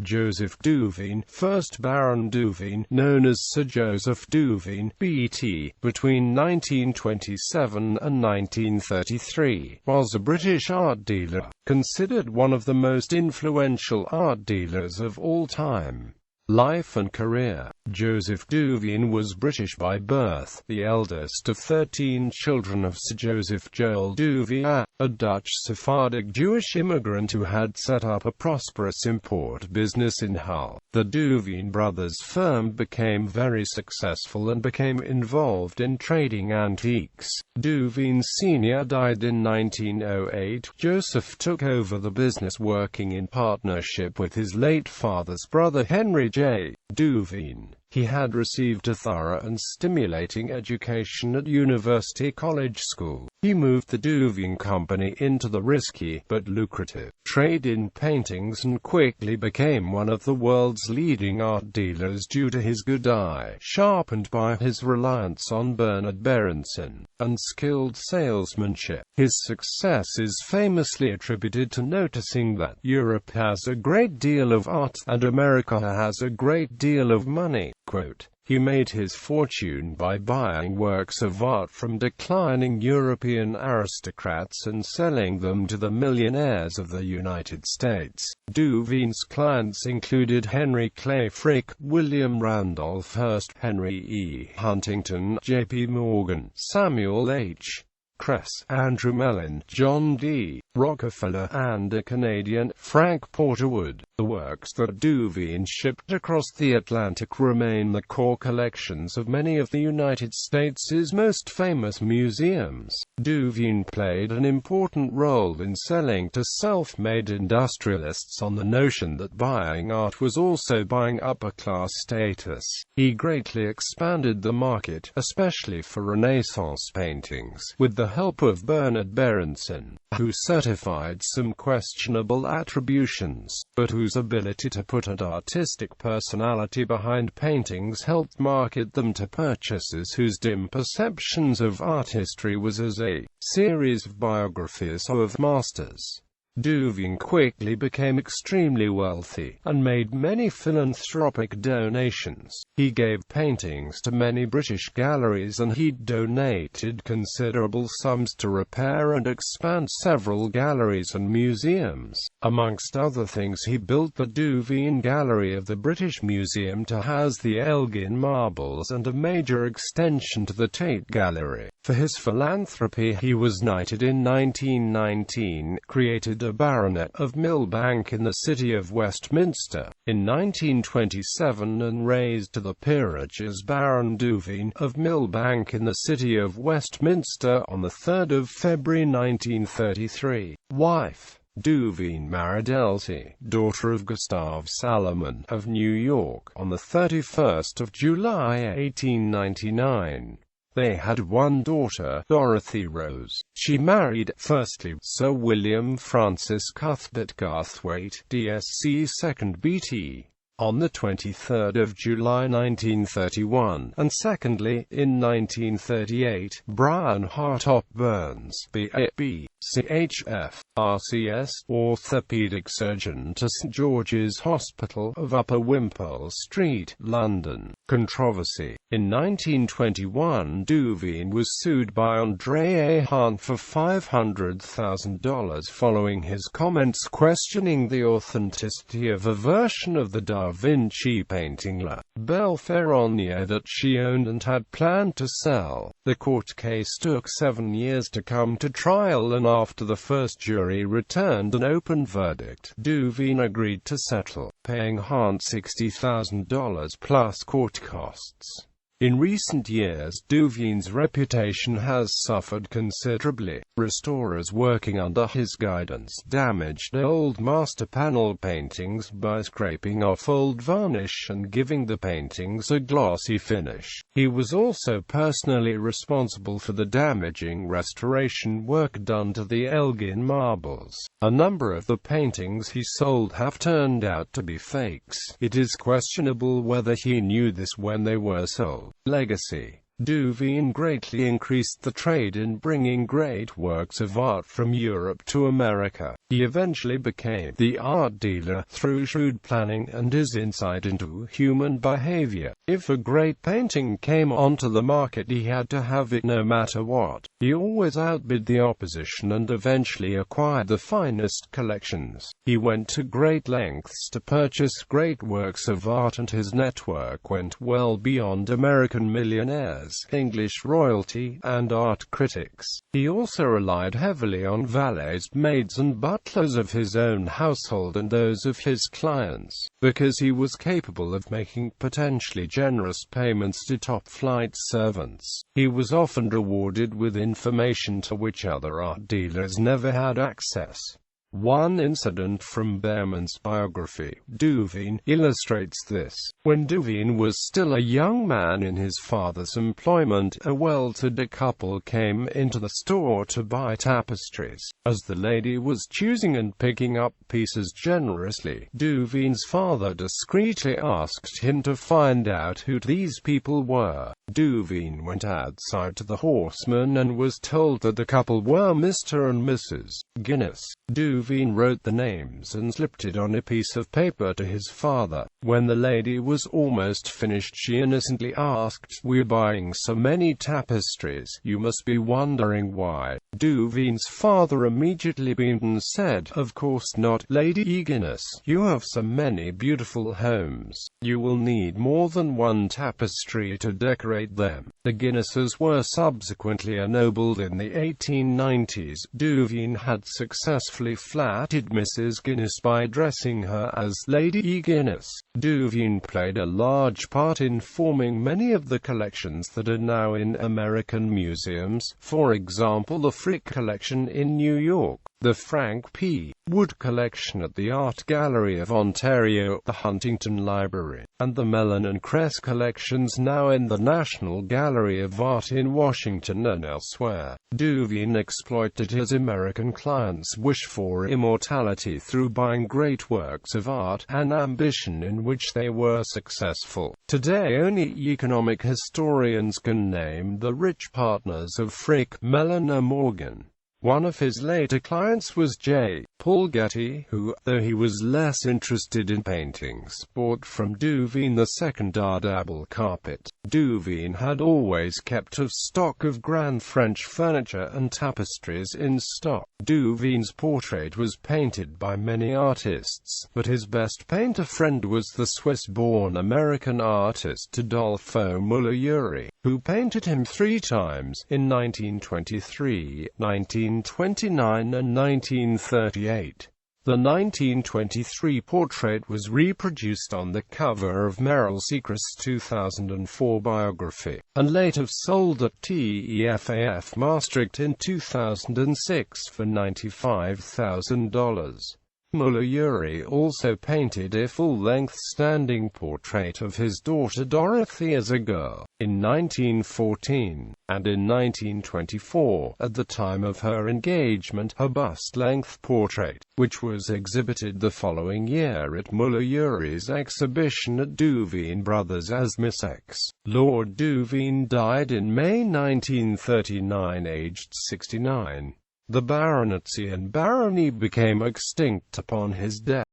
Joseph Duveen, first Baron Duveen, known as Sir Joseph Duveen, BT, between 1927 and 1933, was a British art dealer, considered one of the most influential art dealers of all time. Life and career. Joseph Duveen was British by birth, the eldest of 13 children of Sir Joseph Joel Duveen, a Dutch Sephardic Jewish immigrant who had set up a prosperous import business in Hull. The Duveen brothers' firm became very successful and became involved in trading antiques. Duveen Sr. died in 1908. Joseph took over the business working in partnership with his late father's brother Henry J. Duveen. He had received a thorough and stimulating education at University College School. He moved the Duveen Company into the risky, but lucrative, trade in paintings and quickly became one of the world's leading art dealers due to his good eye, sharpened by his reliance on Bernard Berenson, and skilled salesmanship. His success is famously attributed to noticing that Europe has a great deal of art, and America has a great deal of money. Quote, he made his fortune by buying works of art from declining European aristocrats and selling them to the millionaires of the United States. Duveen's clients included Henry Clay Frick, William Randolph Hearst, Henry E. Huntington, J.P. Morgan, Samuel H. Kress, Andrew Mellon, John D. Rockefeller, and a Canadian, Frank Porterwood. The works that Duveen shipped across the Atlantic remain the core collections of many of the United States' most famous museums. Duveen played an important role in selling to self-made industrialists on the notion that buying art was also buying upper-class status. He greatly expanded the market, especially for Renaissance paintings, with the help of Bernard Berenson, who certified some questionable attributions, but whose ability to put an artistic personality behind paintings helped market them to purchasers whose dim perceptions of art history was as a series of biographies of masters. Duveen quickly became extremely wealthy, and made many philanthropic donations. He gave paintings to many British galleries, and he donated considerable sums to repair and expand several galleries and museums. Amongst other things, he built the Duveen Gallery of the British Museum to house the Elgin marbles and a major extension to the Tate Gallery. For his philanthropy he was knighted in 1919, created a baronet of Millbank in the city of Westminster in 1927, and raised to the peerage as Baron Duveen of Millbank in the city of Westminster on the 3rd of February 1933. Wife Duveen married Elsie, daughter of Gustave Salomon of New York, on the 31st of July 1899. They had one daughter, Dorothy Rose. She married, firstly, Sir William Francis Cuthbert Garthwaite, DSc 2nd BT, on the 23rd of July 1931, and secondly, in 1938, Brian Hartop Burns, B.A.B., CHF, RCS, orthopedic surgeon to St George's Hospital of Upper Wimpole Street, London. Controversy. In 1921, Duveen was sued by André Hahn for $500,000 following his comments questioning the authenticity of a version of the Da Vinci painting La Belle Ferronnier that she owned and had planned to sell. The court case took 7 years to come to trial, and after the first jury returned an open verdict, Duveen agreed to settle, paying Hahn $60,000 plus court costs. In recent years, Duveen's reputation has suffered considerably. Restorers working under his guidance damaged old master panel paintings by scraping off old varnish and giving the paintings a glossy finish. He was also personally responsible for the damaging restoration work done to the Elgin marbles. A number of the paintings he sold have turned out to be fakes. It is questionable whether he knew this when they were sold. Legacy. Duveen greatly increased the trade in bringing great works of art from Europe to America. He eventually became the art dealer through shrewd planning and his insight into human behavior. If a great painting came onto the market, he had to have it no matter what. He always outbid the opposition and eventually acquired the finest collections. He went to great lengths to purchase great works of art, and his network went well beyond American millionaires, English royalty, and art critics. He also relied heavily on valets, maids, and butlers of his own household and those of his clients, because he was capable of making potentially generous payments to top-flight servants. He was often rewarded with information to which other art dealers never had access. One incident from Behrman's biography, Duveen, illustrates this. When Duveen was still a young man in his father's employment, a well-to-do couple came into the store to buy tapestries. As the lady was choosing and picking up pieces generously, Duveen's father discreetly asked him to find out who these people were. Duveen went outside to the horseman and was told that the couple were Mr. and Mrs. Guinness. Duveen wrote the names and slipped it on a piece of paper to his father. When the lady was almost finished, she innocently asked, "We're buying so many tapestries, you must be wondering why." Duveen's father immediately beamed and said, "Of course not, Lady Guinness. You have so many beautiful homes. You will need more than one tapestry to decorate them." The Guinnesses were subsequently ennobled in the 1890s. Duveen had successfully flattered Mrs. Guinness by addressing her as Lady Guinness. Duveen played a large part in forming many of the collections that are now in American museums, for example the Frick collection in New York, the Frank P. Wood collection at the Art Gallery of Ontario, the Huntington Library, and the Mellon and Kress collections now in the National Gallery of Art in Washington and elsewhere. Duveen exploited his American clients' wish for immortality through buying great works of art, an ambition in which they were successful. Today only economic historians can name the rich partners of Frick, Mellon or Morgan. One of his later clients was J. Paul Getty, who, though he was less interested in paintings, bought from Duveen the second Ardable carpet. Duveen had always kept a stock of grand French furniture and tapestries in stock. Duveen's portrait was painted by many artists, but his best painter friend was the Swiss-born American artist Adolfo Muller-Urey, who painted him 3 times, in 1923, 1929 and 1938. The 1923 portrait was reproduced on the cover of Meryl Seacrest's 2004 biography, and later sold at TEFAF Maastricht in 2006 for $95,000. Muller-Urey also painted a full-length standing portrait of his daughter Dorothy as a girl, in 1914, and in 1924, at the time of her engagement, a bust-length portrait, which was exhibited the following year at Muller-Urey's exhibition at Duveen Brothers as Miss X. Lord Duveen died in May 1939 aged 69. The baronetcy and barony became extinct upon his death.